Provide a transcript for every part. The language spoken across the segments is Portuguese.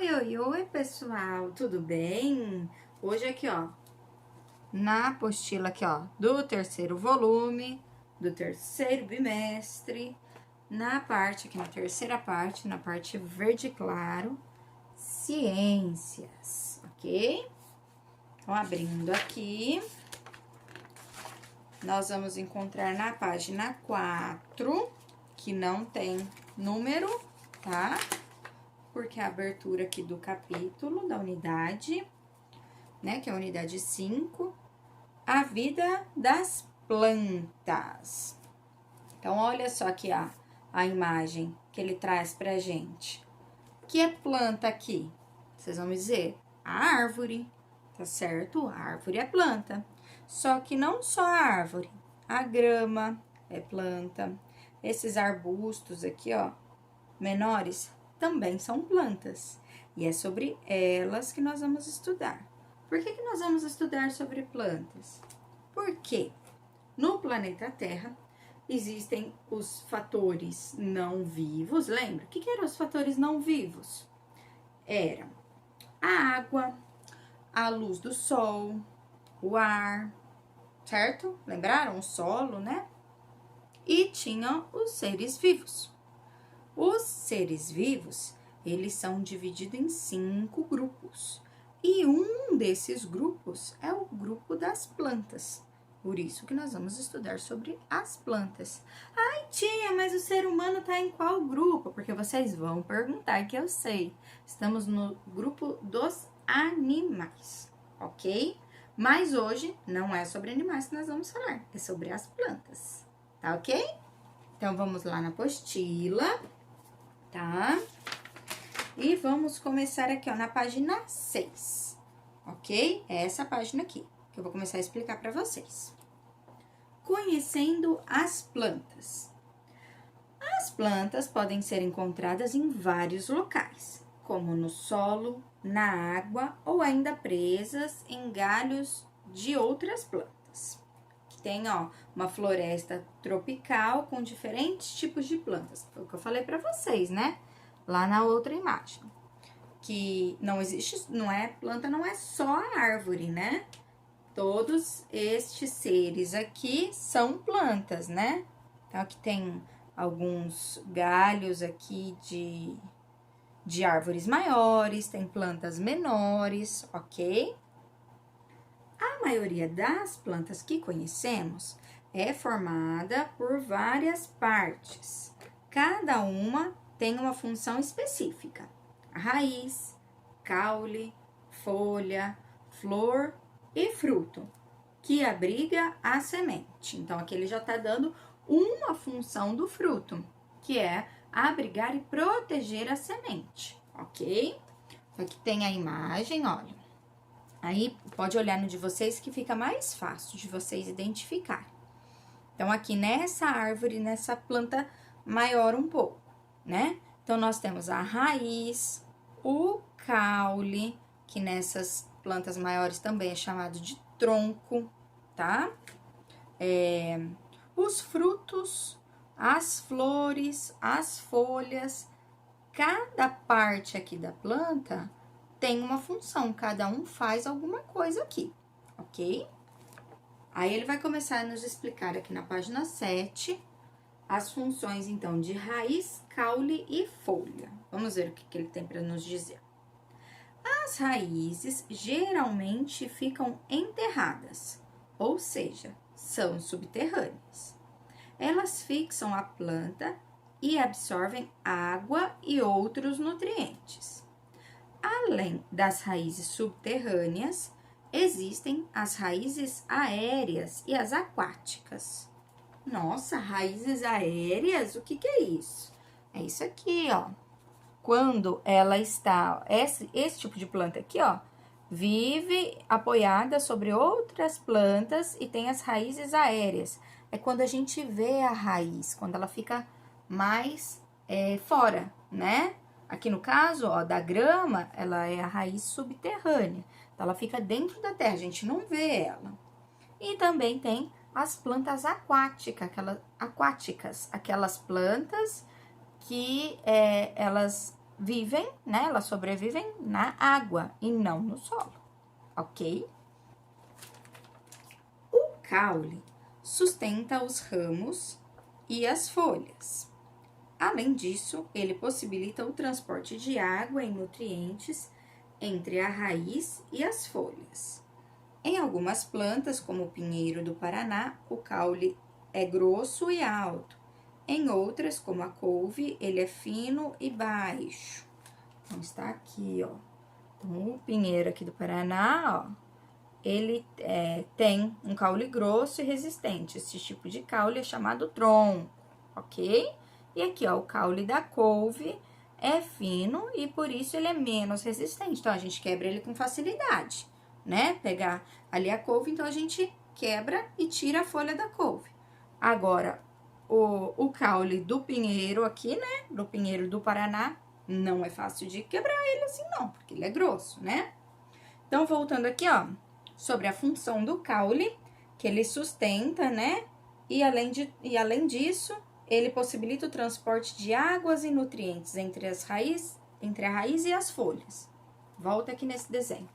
Oi, oi, oi, pessoal, tudo bem? Hoje aqui, ó, na apostila aqui, ó, do terceiro volume, do terceiro bimestre, na parte aqui, na terceira parte, na parte verde claro, ciências, ok? Então, abrindo aqui, nós vamos encontrar na página 4, que não tem número, tá? Porque a abertura aqui do capítulo, da unidade, né, que é a unidade 5, a vida das plantas. Então, olha só aqui a imagem que ele traz pra gente. O que é planta aqui? Vocês vão me dizer, a árvore, tá certo? A árvore é planta. Só que não só a árvore, a grama é planta. Esses arbustos aqui, ó, menores, também são plantas. E é sobre elas que nós vamos estudar. Por que nós vamos estudar sobre plantas? Porque no planeta Terra existem os fatores não vivos. Lembra? O que eram os fatores não vivos? Eram a água, a luz do sol, o ar, certo? Lembraram? O solo, né? E tinham os seres vivos. Os seres vivos, eles são divididos em 5 grupos. E um desses grupos é o grupo das plantas. Por isso que nós vamos estudar sobre as plantas. Ai, tia, mas o ser humano está em qual grupo? Porque vocês vão perguntar que eu sei. Estamos no grupo dos animais, ok? Mas hoje não é sobre animais que nós vamos falar, é sobre as plantas, tá ok? Então, vamos lá na apostila. Tá? E vamos começar aqui, ó, na página 6, ok? É essa página aqui, que eu vou começar a explicar para vocês. Conhecendo as plantas. As plantas podem ser encontradas em vários locais, como no solo, na água ou ainda presas em galhos de outras plantas. Tem, ó, uma floresta tropical com diferentes tipos de plantas. Foi o que eu falei para vocês, né? Lá na outra imagem. Que não existe, planta não é só a árvore, né? Todos estes seres aqui são plantas, né? Então, aqui tem alguns galhos aqui de árvores maiores, tem plantas menores, ok? A maioria das plantas que conhecemos é formada por várias partes. Cada uma tem uma função específica. A raiz, caule, folha, flor e fruto, que abriga a semente. Então, aqui ele já está dando uma função do fruto, que é abrigar e proteger a semente, ok? Aqui tem a imagem, olha. Aí, pode olhar no de vocês que fica mais fácil de vocês identificarem. Então, aqui nessa árvore, nessa planta maior um pouco, né? Então, nós temos a raiz, o caule, que nessas plantas maiores também é chamado de tronco, tá? Os frutos, as flores, as folhas, cada parte aqui da planta tem uma função, cada um faz alguma coisa aqui, ok? Aí ele vai começar a nos explicar aqui na página 7 as funções, então, de raiz, caule e folha. Vamos ver o que ele tem para nos dizer. As raízes geralmente ficam enterradas, ou seja, são subterrâneas. Elas fixam a planta e absorvem água e outros nutrientes. Além das raízes subterrâneas, existem as raízes aéreas e as aquáticas. Nossa, raízes aéreas? O que é isso? É isso aqui, ó. Quando ela está... Esse tipo de planta aqui, ó, vive apoiada sobre outras plantas e tem as raízes aéreas. É quando a gente vê a raiz, quando ela fica mais fora, né? Aqui no caso, ó, da grama, ela é a raiz subterrânea. Então, ela fica dentro da terra, a gente não vê ela. E também tem as plantas aquáticas, aquelas plantas que elas vivem, né? Elas sobrevivem na água e não no solo, ok? O caule sustenta os ramos e as folhas. Além disso, ele possibilita o transporte de água e nutrientes entre a raiz e as folhas. Em algumas plantas, como o pinheiro do Paraná, o caule é grosso e alto. Em outras, como a couve, ele é fino e baixo. Então, está aqui, ó. Então, o pinheiro aqui do Paraná, ó, ele tem um caule grosso e resistente. Esse tipo de caule é chamado tronco, ok? E aqui, ó, o caule da couve é fino e por isso ele é menos resistente. Então, a gente quebra ele com facilidade, né? Pegar ali a couve, então a gente quebra e tira a folha da couve. Agora, o caule do pinheiro aqui, né? Do pinheiro do Paraná, não é fácil de quebrar ele assim, não, porque ele é grosso, né? Então, voltando aqui, ó, sobre a função do caule, que ele sustenta, né? E além disso, ele possibilita o transporte de águas e nutrientes entre a raiz e as folhas. Volta aqui nesse desenho.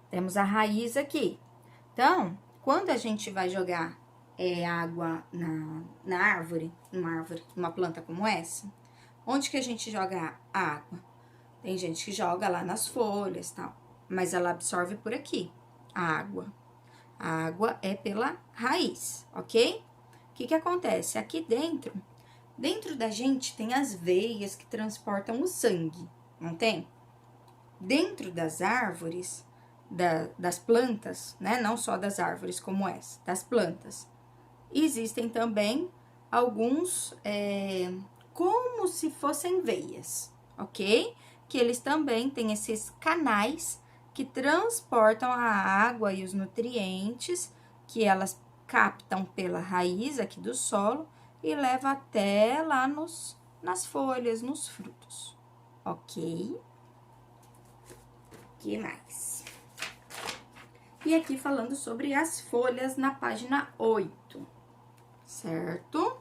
Temos a raiz aqui. Então, quando a gente vai jogar água na árvore, numa planta como essa, onde que a gente joga a água? Tem gente que joga lá nas folhas e tal, mas ela absorve por aqui, a água. A água é pela raiz, ok? O que acontece? Aqui dentro da gente tem as veias que transportam o sangue, não tem? Dentro das árvores, das plantas, né? Não só das árvores como essa, das plantas. Existem também alguns, como se fossem veias, ok? Que eles também têm esses canais que transportam a água e os nutrientes que elas captam pela raiz aqui do solo e levam até lá nas folhas, nos frutos, ok? O que mais? E aqui falando sobre as folhas na página 8. Certo?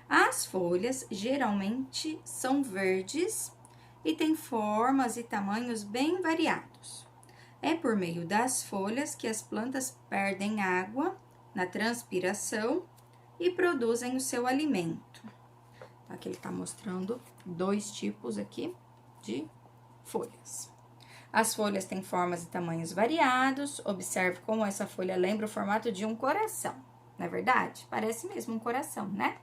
As folhas geralmente são verdes e têm formas e tamanhos bem variados. É por meio das folhas que as plantas perdem água na transpiração e produzem o seu alimento. Aqui ele está mostrando 2 tipos aqui de folhas. As folhas têm formas e tamanhos variados. Observe como essa folha lembra o formato de um coração. Não é verdade? Parece mesmo um coração, né?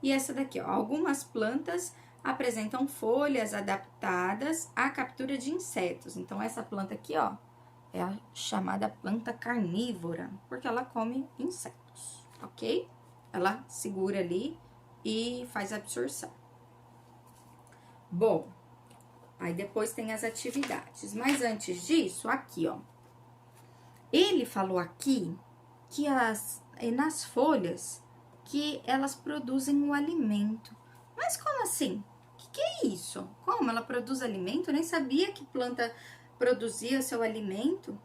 E essa daqui, ó. Algumas plantas apresentam folhas adaptadas à captura de insetos. Então, essa planta aqui, ó, é a chamada planta carnívora, porque ela come insetos, ok? Ela segura ali e faz absorção. Bom, aí depois tem as atividades. Mas antes disso, aqui, ó. Ele falou aqui que nas folhas que elas produzem o alimento. Mas como assim? O que é isso? Como ela produz alimento? Eu nem sabia que planta produzia seu alimento.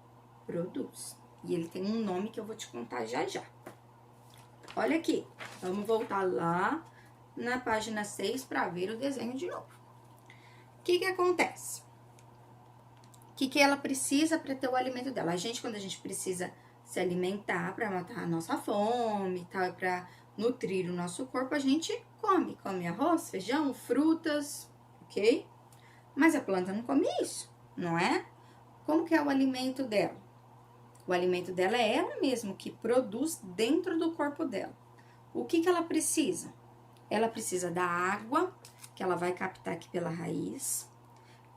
Produz. E ele tem um nome que eu vou te contar já já. Olha aqui, vamos voltar lá na página 6 para ver o desenho de novo. O que acontece? O que ela precisa para ter o alimento dela? Quando a gente precisa se alimentar para matar a nossa fome, tal, para nutrir o nosso corpo, a gente come arroz, feijão, frutas, ok? Mas a planta não come isso, não é? Como que é o alimento dela? O alimento dela é ela mesma que produz dentro do corpo dela. O que ela precisa? Ela precisa da água, que ela vai captar aqui pela raiz,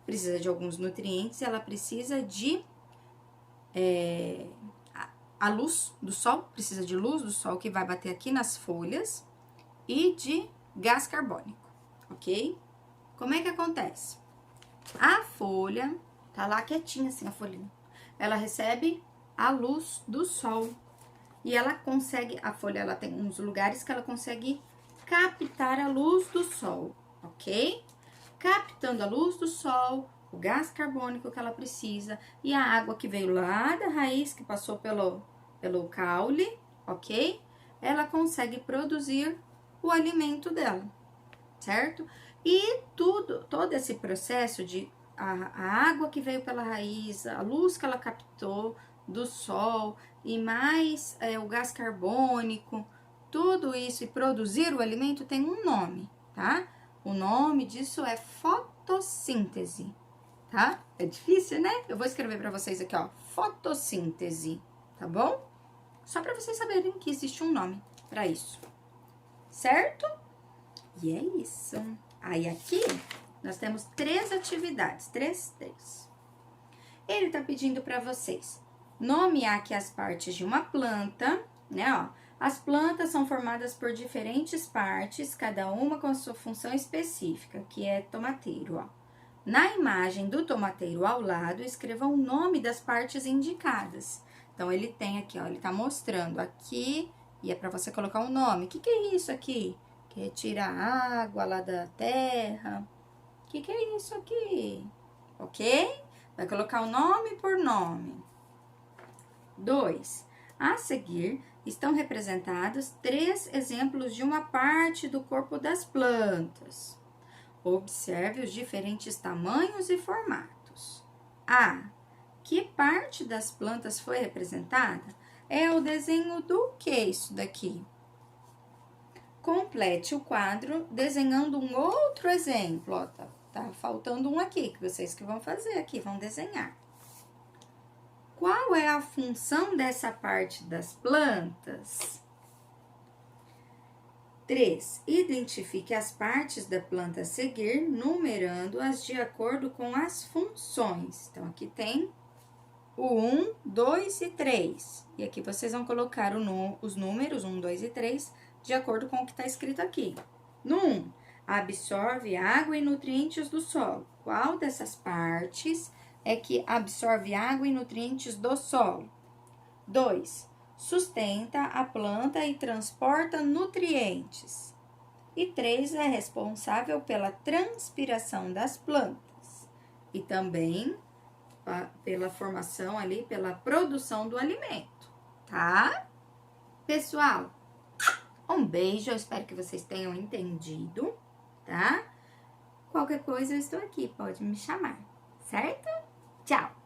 precisa de alguns nutrientes, ela precisa de a luz do sol, precisa de luz do sol que vai bater aqui nas folhas e de gás carbônico, ok? Como é que acontece? A folha tá lá quietinha assim, a folhinha. Ela recebe a luz do sol e ela consegue, a folha ela tem uns lugares que ela consegue captar a luz do sol, ok? Captando a luz do sol, o gás carbônico que ela precisa e a água que veio lá da raiz, que passou pelo caule, ok? Ela consegue produzir o alimento dela, certo? E todo esse processo de a água que veio pela raiz, a luz que ela captou do sol e mais o gás carbônico, tudo isso e produzir o alimento tem um nome, tá? O nome disso é fotossíntese, tá? É difícil, né? Eu vou escrever para vocês aqui, ó, fotossíntese, tá bom? Só para vocês saberem que existe um nome para isso, certo? E é isso. Aí aqui nós temos 3 atividades, 3. Ele tá pedindo para vocês nomear aqui as partes de uma planta, né, ó. As plantas são formadas por diferentes partes, cada uma com a sua função específica, que é tomateiro, ó. Na imagem do tomateiro ao lado, escreva o nome das partes indicadas. Então, ele tem aqui, ó, ele tá mostrando aqui, e é para você colocar um nome. O que é isso aqui? Que retira a água lá da terra. O que é isso aqui? Ok? Vai colocar o nome por nome. 2. A seguir, estão representados 3 exemplos de uma parte do corpo das plantas. Observe os diferentes tamanhos e formatos. A. Que parte das plantas foi representada? É o desenho do que isso daqui? Complete o quadro desenhando um outro exemplo. Ó, tá faltando um aqui, que vocês que vão fazer aqui, vão desenhar. Qual é a função dessa parte das plantas? 3. Identifique as partes da planta a seguir, numerando-as de acordo com as funções. Então, aqui tem o 1, 2 e 3. E aqui vocês vão colocar os números 1, 2 e 3 de acordo com o que está escrito aqui. No 1, absorve água e nutrientes do solo. Qual dessas partes é que absorve água e nutrientes do solo? 2, sustenta a planta e transporta nutrientes. E 3, é responsável pela transpiração das plantas. E também pela formação ali, pela produção do alimento, tá? Pessoal, um beijo, eu espero que vocês tenham entendido, tá? Qualquer coisa eu estou aqui, pode me chamar, certo? Tchau!